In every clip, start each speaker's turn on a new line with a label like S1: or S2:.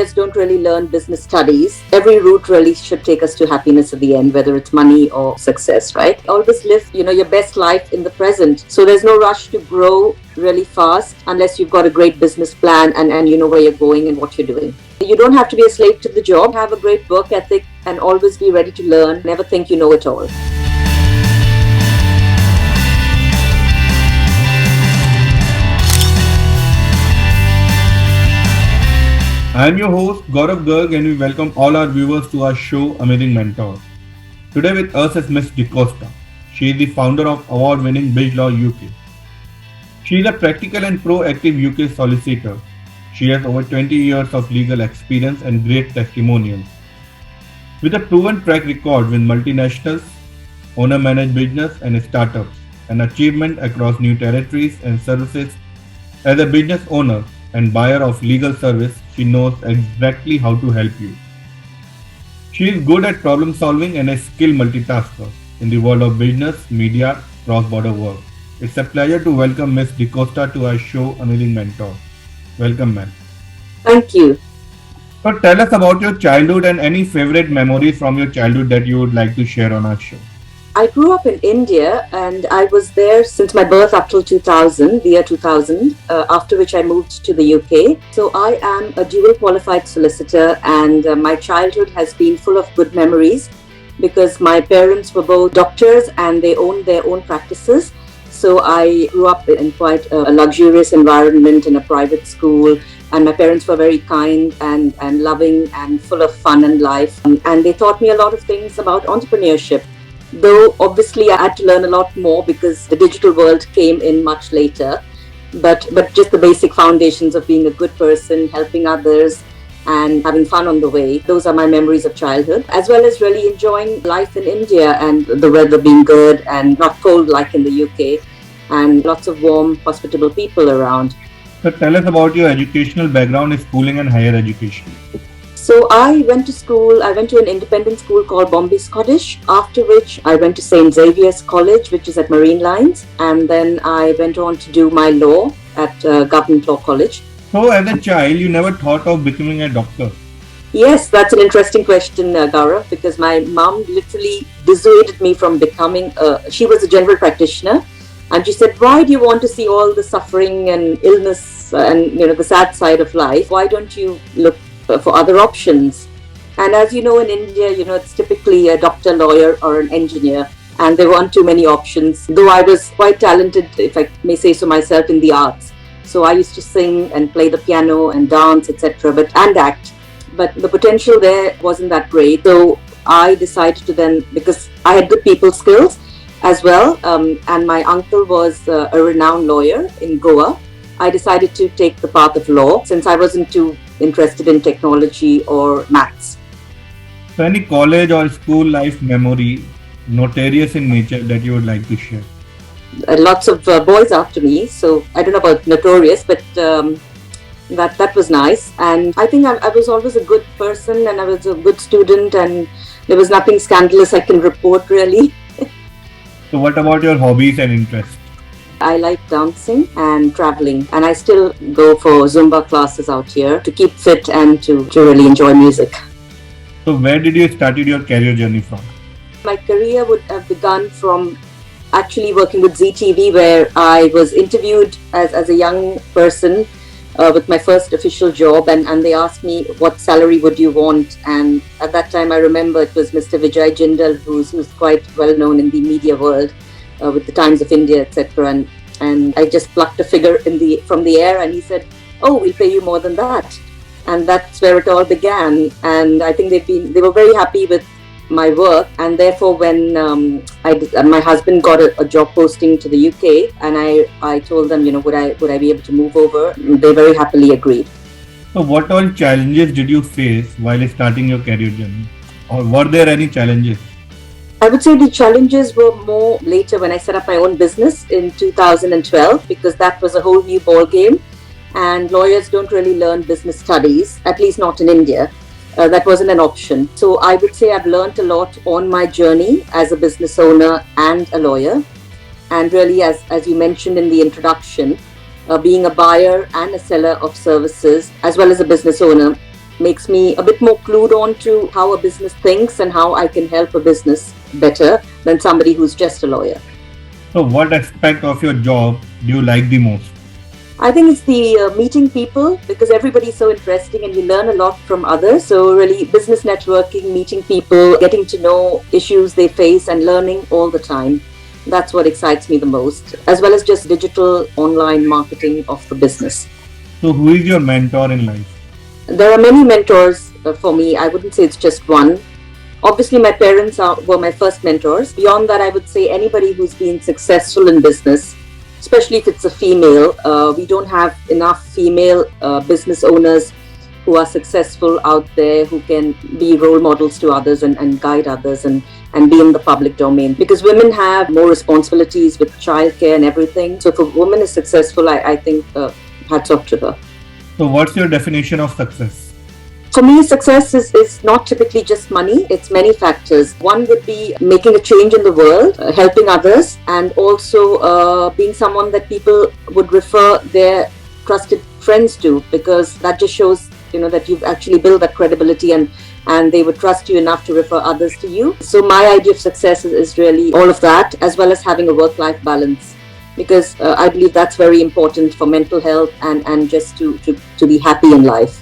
S1: lawyers don't really learn business studies. Every route really should take us to happiness at the end, whether it's money or success, right? Always live, your best life in the present. So there's no rush to grow really fast unless you've got a great business plan and you know where you're going and what you're doing. You don't have to be a slave to the job. Have a great work ethic and always be ready to learn. Never think you know it all.
S2: I am your host Gaurav Garg and we welcome all our viewers to our show Amazing Mentors. Today with us is Ms. D'costa. She is the founder of award-winning Bizlaw UK. She is a practical and proactive UK solicitor. She has over 20 years of legal experience and great testimonials. With a proven track record with multinationals, owner-managed business and startups, and achievement across new territories and services, as a business owner and buyer of legal service, she knows exactly how to help you. She is good at problem solving and a skilled multitasker in the world of business, media, cross-border work. It's a pleasure to welcome Ms. D'costa to our show Amazing Mentor. Welcome, ma'am.
S1: Thank you.
S2: So tell us about your childhood and any favorite memories from your childhood that you would like to share on our show.
S1: I grew up in India and I was there since my birth up till 2000, the year 2000, after which I moved to the UK. So I am a dual qualified solicitor and my childhood has been full of good memories because my parents were both doctors and they owned their own practices. So I grew up in quite a luxurious environment in a private school and my parents were very kind and loving and full of fun and life. And they taught me a lot of things about entrepreneurship. Though obviously I had to learn a lot more because the digital world came in much later, but just the basic foundations of being a good person, helping others and having fun on the way. Those are my memories of childhood, as well as really enjoying life in India and the weather being good and not cold like in the UK and lots of warm, hospitable people around.
S2: So tell us about your educational background in schooling and higher education.
S1: So I went to an independent school called Bombay Scottish, after which I went to St. Xavier's College, which is at Marine Lines, and then I went on to do my law at Government Law College.
S2: So as a child, you never thought of becoming a doctor?
S1: Yes, that's an interesting question, Gaurav, because my mom literally dissuaded me from becoming, she was a general practitioner, and she said, why do you want to see all the suffering and illness and the sad side of life? Why don't you look for other options? And as you know, in India, it's typically a doctor, lawyer or an engineer, and there weren't too many options, though I was quite talented, if I may say so myself, in the arts. So I used to sing and play the piano and dance, etc. and act, but the potential there wasn't that great. So I decided to then, because I had good people skills as well, and my uncle was a renowned lawyer in Goa, I decided to take the path of law since I wasn't too interested in technology or maths.
S2: So any college or school life memory, notorious in nature, that you would like to share?
S1: Lots of boys after me, so I don't know about notorious, but that was nice. And I think I was always a good person and I was a good student and there was nothing scandalous I can report really.
S2: So what about your hobbies and interests?
S1: I like dancing and traveling, and I still go for Zumba classes out here to keep fit and to really enjoy music.
S2: So where did you start your career journey from?
S1: My career would have begun from actually working with ZTV, where I was interviewed as a young person with my first official job, and they asked me what salary would you want, and at that time I remember it was Mr. Vijay Jindal, who's quite well known in the media world. With the Times of India, etc. And I just plucked a figure from the air and he said, oh, we'll pay you more than that. And that's where it all began. And I think they were very happy with my work. And therefore, when my husband got a job posting to the UK and I told them, would I be able to move over? They very happily agreed.
S2: So what all challenges did you face while starting your career journey? Or were there any challenges?
S1: I would say the challenges were more later when I set up my own business in 2012, because that was a whole new ball game and lawyers don't really learn business studies, at least not in India. That wasn't an option. So I would say I've learned a lot on my journey as a business owner and a lawyer. And really, as you mentioned in the introduction, being a buyer and a seller of services, as well as a business owner, makes me a bit more clued on to how a business thinks and how I can help a business better than somebody who's just a lawyer.
S2: So, what aspect of your job do you like the most?
S1: I think it's the meeting people, because everybody's so interesting and you learn a lot from others. So really business networking, meeting people, getting to know issues they face and learning all the time. That's what excites me the most, as well as just digital online marketing of the business.
S2: So, who is your mentor in life?
S1: There are many mentors for me. I wouldn't say it's just one. Obviously, my parents were my first mentors. Beyond that, I would say anybody who's been successful in business, especially if it's a female. We don't have enough female business owners who are successful out there, who can be role models to others and guide others and be in the public domain. Because women have more responsibilities with childcare and everything. So if a woman is successful, I think hats off to her.
S2: So, what's your definition of success?
S1: For me, success is not typically just money. It's many factors. One would be making a change in the world, helping others, and also being someone that people would refer their trusted friends to, because that just shows, that you've actually built that credibility and they would trust you enough to refer others to you. So my idea of success is really all of that, as well as having a work-life balance, because I believe that's very important for mental health and just to be happy in life.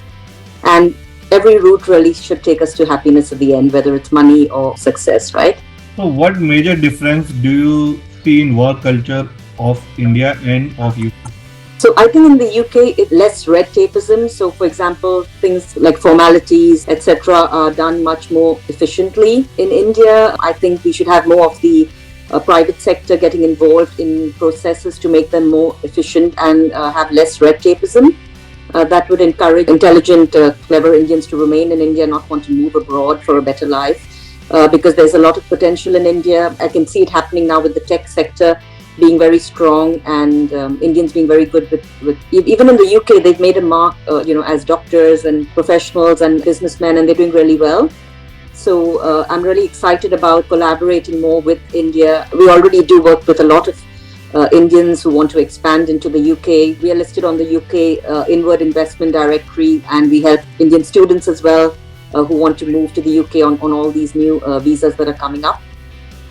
S1: And every route really should take us to happiness at the end, whether it's money or success, right?
S2: So, what major difference do you see in work culture of India and of UK?
S1: So I think in the UK, it's less red tapeism. So for example, things like formalities, etc. are done much more efficiently. In India, I think we should have more of the private sector getting involved in processes to make them more efficient and have less red tapeism. That would encourage intelligent, clever Indians to remain in India, not want to move abroad for a better life, because there's a lot of potential in India. I can see it happening now with the tech sector being very strong and Indians being very good with even in the UK, they've made a mark, as doctors and professionals and businessmen, and they're doing really well. So I'm really excited about collaborating more with India. We already do work with a lot of Indians who want to expand into the UK. We are listed on the UK Inward Investment Directory, and we help Indian students as well who want to move to the UK on all these new visas that are coming up.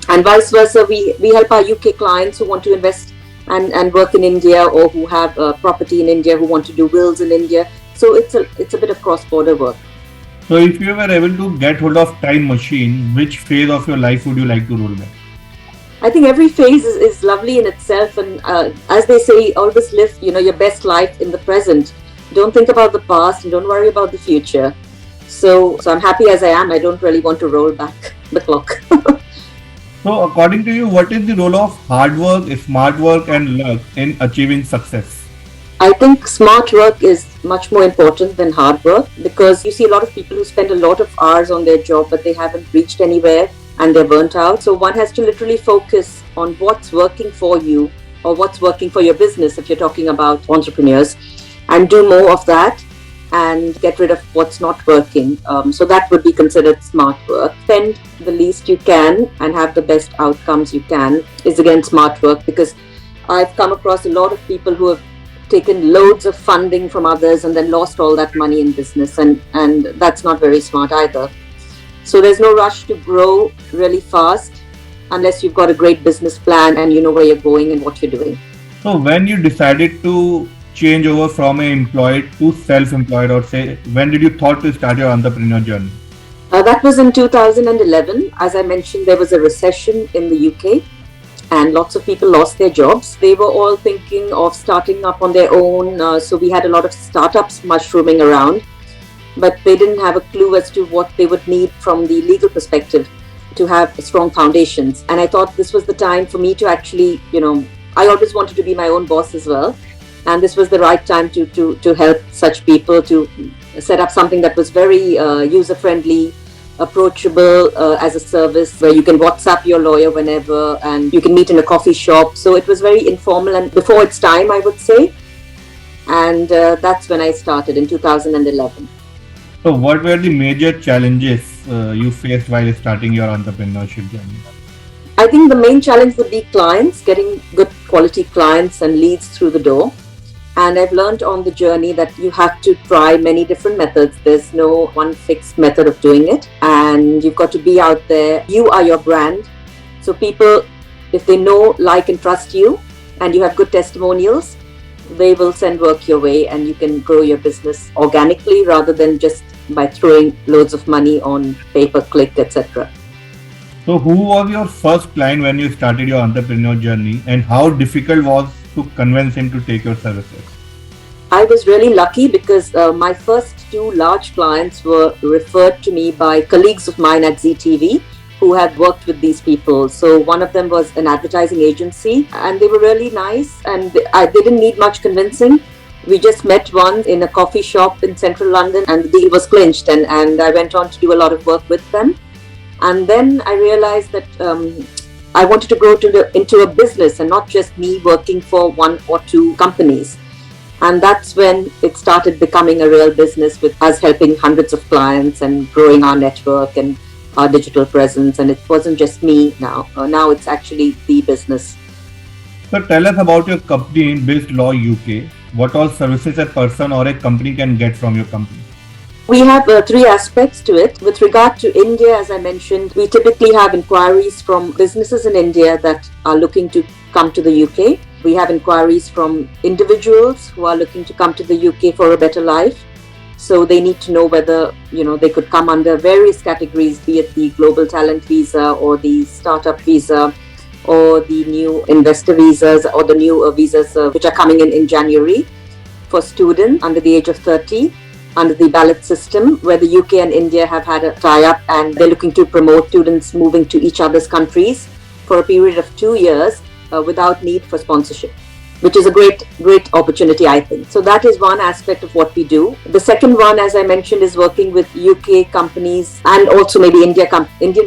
S1: And vice versa, we help our UK clients who want to invest and work in India, or who have property in India, who want to do wills in India. So it's a bit of cross-border work.
S2: So, if you were able to get hold of time machine, which phase of your life would you like to roll back?
S1: I think every phase is lovely in itself, and as they say, always live your best life in the present. Don't think about the past and don't worry about the future. So I'm happy as I am. I don't really want to roll back the clock.
S2: So, according to you, what is the role of hard work, smart work, and luck in achieving success?
S1: I think smart work is much more important than hard work, because you see a lot of people who spend a lot of hours on their job, but they haven't reached anywhere and they're burnt out. So one has to literally focus on what's working for you or what's working for your business, if you're talking about entrepreneurs, and do more of that and get rid of what's not working. So that would be considered smart work. Spend the least you can and have the best outcomes you can is again smart work, because I've come across a lot of people who have taken loads of funding from others and then lost all that money in business, and that's not very smart either. So there's no rush to grow really fast unless you've got a great business plan and you know where you're going and what you're doing.
S2: So, when you decided to change over from an employed to self-employed, or say, when did you thought to start your entrepreneur journey?
S1: That was in 2011. As I mentioned, there was a recession in the UK and lots of people lost their jobs. They were all thinking of starting up on their own. So we had a lot of startups mushrooming around, but they didn't have a clue as to what they would need from the legal perspective to have strong foundations. And I thought this was the time for me to actually, I always wanted to be my own boss as well. And this was the right time to help such people to set up something that was very user-friendly, approachable as a service, where you can WhatsApp your lawyer whenever and you can meet in a coffee shop. So it was very informal and before its time, I would say. And that's when I started in 2011.
S2: So, what were the major challenges you faced while starting your entrepreneurship journey?
S1: I think the main challenge would be clients, getting good quality clients and leads through the door. And I've learned on the journey that you have to try many different methods. There's no one fixed method of doing it. And you've got to be out there. You are your brand. So people, if they know, like, and trust you, and you have good testimonials, they will send work your way and you can grow your business organically rather than just by throwing loads of money on pay-per-click, etc.
S2: So who was your first client when you started your entrepreneur journey, and how difficult was to convince him to take your services?
S1: I was really lucky because my first two large clients were referred to me by colleagues of mine at ZTV who had worked with these people. So one of them was an advertising agency and they were really nice and they didn't need much convincing. We just met once in a coffee shop in central London and the deal was clinched and I went on to do a lot of work with them. And then I realized that I wanted to grow into a business and not just me working for one or two companies. And that's when it started becoming a real business with us helping hundreds of clients and growing our network and our digital presence. And it wasn't just me now. Now it's actually the business.
S2: So tell us about your company in Bizlaw UK. What all services a person or a company can get from your company?
S1: We have three aspects to it. With regard to India, as I mentioned, we typically have inquiries from businesses in India that are looking to come to the UK. We have inquiries from individuals who are looking to come to the UK for a better life. So they need to know whether, they could come under various categories, be it the global talent visa or the startup visa or the new investor visas or the new visas which are coming in January for students under the age of 30. Under the ballot system, where the UK and India have had a tie-up and they're looking to promote students moving to each other's countries for a period of 2 years without need for sponsorship, which is a great opportunity, I think. So that is one aspect of what we do. The second one, as I mentioned, is working with UK companies and also maybe Indian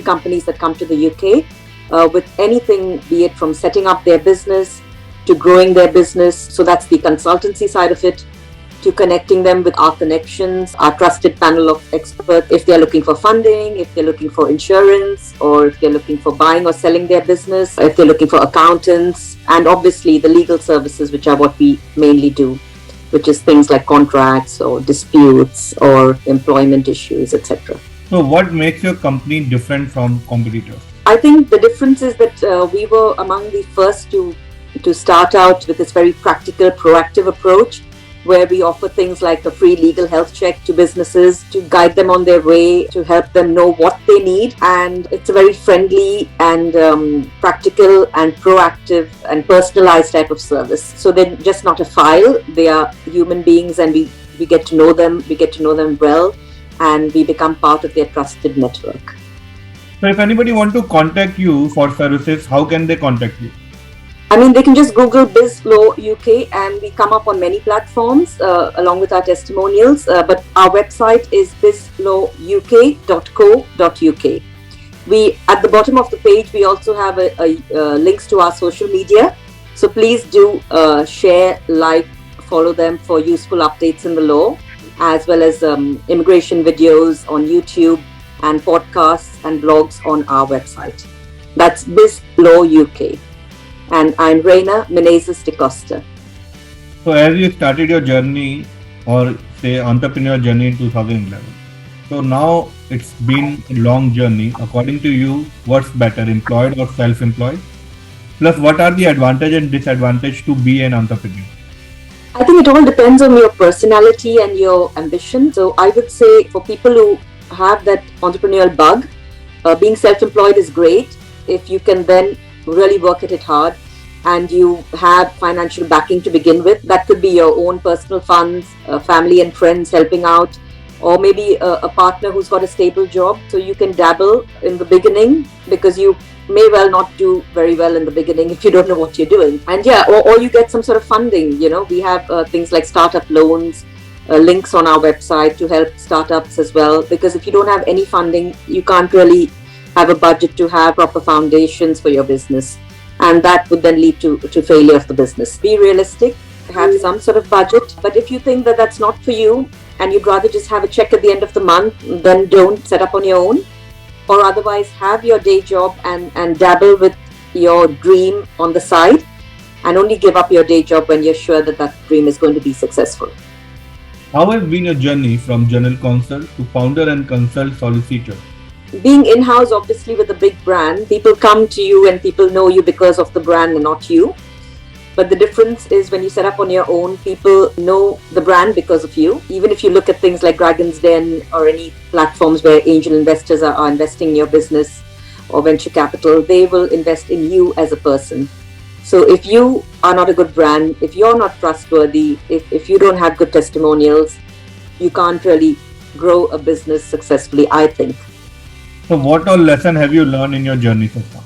S1: companies that come to the UK with anything, be it from setting up their business to growing their business. So that's the consultancy side of it, to connecting them with our connections, our trusted panel of experts, if they're looking for funding, if they're looking for insurance, or if they're looking for buying or selling their business, if they're looking for accountants, and obviously the legal services, which are what we mainly do, which is things like contracts or disputes or employment issues, etc.
S2: So what makes your company different from competitors?
S1: I think the difference is that we were among the first to start out with this very practical, proactive approach, where we offer things like a free legal health check to businesses to guide them on their way, to help them know what they need. And it's a very friendly and practical and proactive and personalized type of service. So they're just not a file, they are human beings and we get to know them, well, and we become part of their trusted network.
S2: So if anybody want to contact you for services, how can they contact you?
S1: They can just Google Bizlaw UK and we come up on many platforms along with our testimonials. But our website is bizlawuk.co.uk. At the bottom of the page, we also have links to our social media. So please do share, like, follow them for useful updates in the law, as well as immigration videos on YouTube and podcasts and blogs on our website. That's Bizlaw UK. And I'm Reina Menezes D'costa.
S2: So as you started your journey or say entrepreneur journey in 2011, so now it's been a long journey. According to you, what's better, employed or self-employed? Plus, what are the advantage and disadvantage to be an entrepreneur?
S1: I think it all depends on your personality and your ambition. So I would say for people who have that entrepreneurial bug, being self-employed is great if you can then really work at it hard and you have financial backing to begin with. That could be your own personal funds, family and friends helping out, or maybe a partner who's got a stable job. So you can dabble in the beginning because you may well not do very well in the beginning if you don't know what you're doing. And or you get some sort of funding. We have things like startup loans, links on our website to help startups as well, because if you don't have any funding, you can't really have a budget to have proper foundations for your business, and that would then lead to failure of the business. Be realistic, have some sort of budget, but if you think that that's not for you and you'd rather just have a check at the end of the month, then don't set up on your own, or otherwise have your day job and dabble with your dream on the side and only give up your day job when you're sure that that dream is going to be successful.
S2: How has been your journey from general counsel to founder and consult solicitor?
S1: Being in-house, obviously, with a big brand, people come to you and people know you because of the brand and not you. But the difference is when you set up on your own, people know the brand because of you. Even if you look at things like Dragon's Den or any platforms where angel investors are investing in your business or venture capital, they will invest in you as a person. So if you are not a good brand, if you're not trustworthy, if you don't have good testimonials, you can't really grow a business successfully, I think.
S2: So what all lesson have you learned in your journey so far?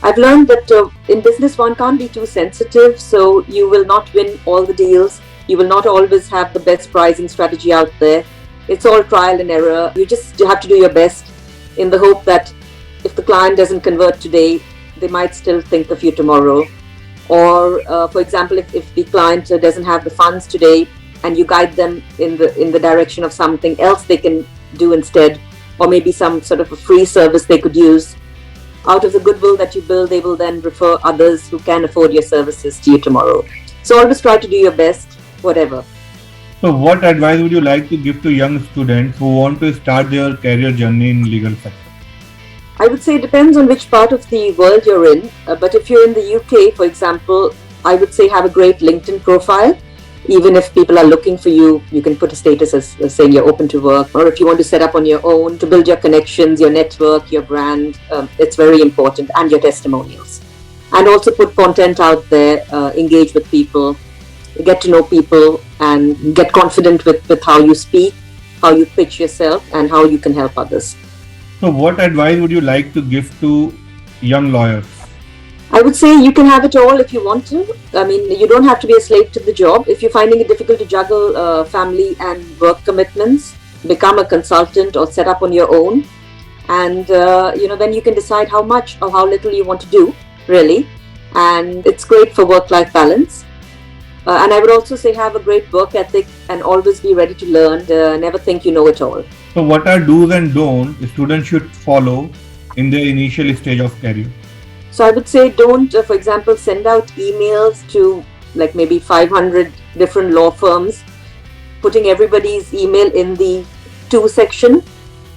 S1: I've learned that in business one can't be too sensitive, so you will not win all the deals. You will not always have the best pricing strategy out there. It's all trial and error. You just have to do your best in the hope that if the client doesn't convert today, they might still think of you tomorrow. Or, for example, if the client doesn't have the funds today and you guide them in the direction of something else they can do instead, or maybe some sort of a free service they could use, out of the goodwill that you build, they will then refer others who can afford your services to you tomorrow. So always try to do your best, whatever.
S2: So what advice would you like to give to young students who want to start their career journey in legal sector?
S1: I would say it depends on which part of the world you're in. But if you're in the UK, for example, I would say have a great LinkedIn profile. Even if people are looking for you, you can put a status as saying you're open to work. Or if you want to set up on your own to build your connections, your network, your brand, it's very important, and your testimonials. And also put content out there, engage with people, get to know people, and get confident with how you speak, how you pitch yourself, and how you can help others.
S2: So what advice would you like to give to young lawyers?
S1: I would say you can have it all if you want to. I mean, you don't have to be a slave to the job. If you're finding it difficult to juggle family and work commitments, become a consultant or set up on your own. And, then you can decide how much or how little you want to do, really. And it's great for work-life balance. And I would also say have a great work ethic and always be ready to learn. Never think you know it all.
S2: So what are do's and don'ts students should follow in their initial stage of career?
S1: So I would say don't, for example, send out emails to like maybe 500 different law firms, putting everybody's email in the to section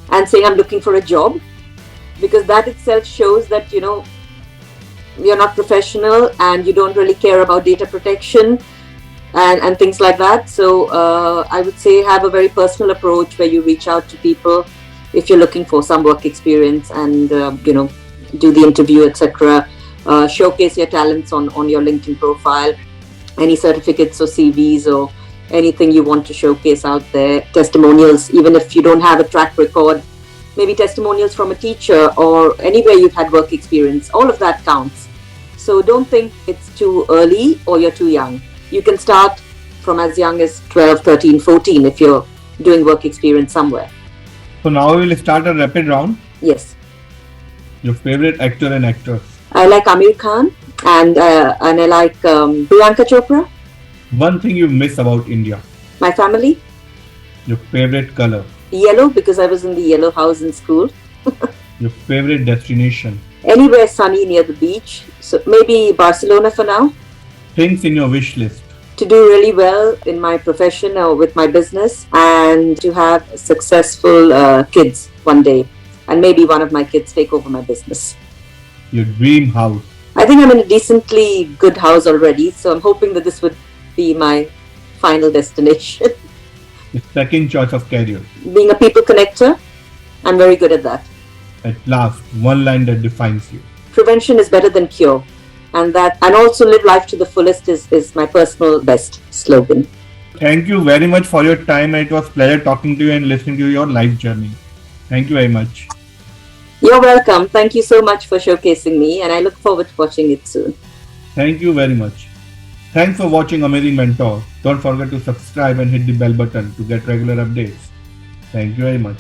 S1: and saying I'm looking for a job, because that itself shows that, you're not professional and you don't really care about data protection and things like that. So I would say have a very personal approach where you reach out to people if you're looking for some work experience and, do the interview, etc. Showcase your talents on your LinkedIn profile, any certificates or CVs or anything you want to showcase out there. Testimonials, even if you don't have a track record, maybe testimonials from a teacher or anywhere you've had work experience, all of that counts. So don't think it's too early or you're too young. You can start from as young as 12, 13, 14 if you're doing work experience somewhere.
S2: So now we will start a rapid round.
S1: Yes.
S2: Your favorite actor and actress?
S1: I like Amir Khan and I like Priyanka Chopra.
S2: One thing you miss about India?
S1: My family.
S2: Your favorite color?
S1: Yellow, because I was in the yellow house in school.
S2: Your favorite destination?
S1: Anywhere sunny near the beach. So maybe Barcelona for now.
S2: Things in your wish list?
S1: To do really well in my profession or with my business and to have successful kids one day. And maybe one of my kids take over my business.
S2: Your dream house?
S1: I think I'm in a decently good house already, so I'm hoping that this would be my final destination.
S2: Your second choice of career?
S1: Being a people connector, I'm very good at that.
S2: At last, one line that defines you?
S1: Prevention is better than cure. And also live life to the fullest is my personal best slogan.
S2: Thank you very much for your time. It was a pleasure talking to you and listening to your life journey. Thank you very much.
S1: You're welcome. Thank you so much for showcasing me and I look forward to watching it soon.
S2: Thank you very much. Thanks for watching Amazing Mentor. Don't forget to subscribe and hit the bell button to get regular updates. Thank you very much.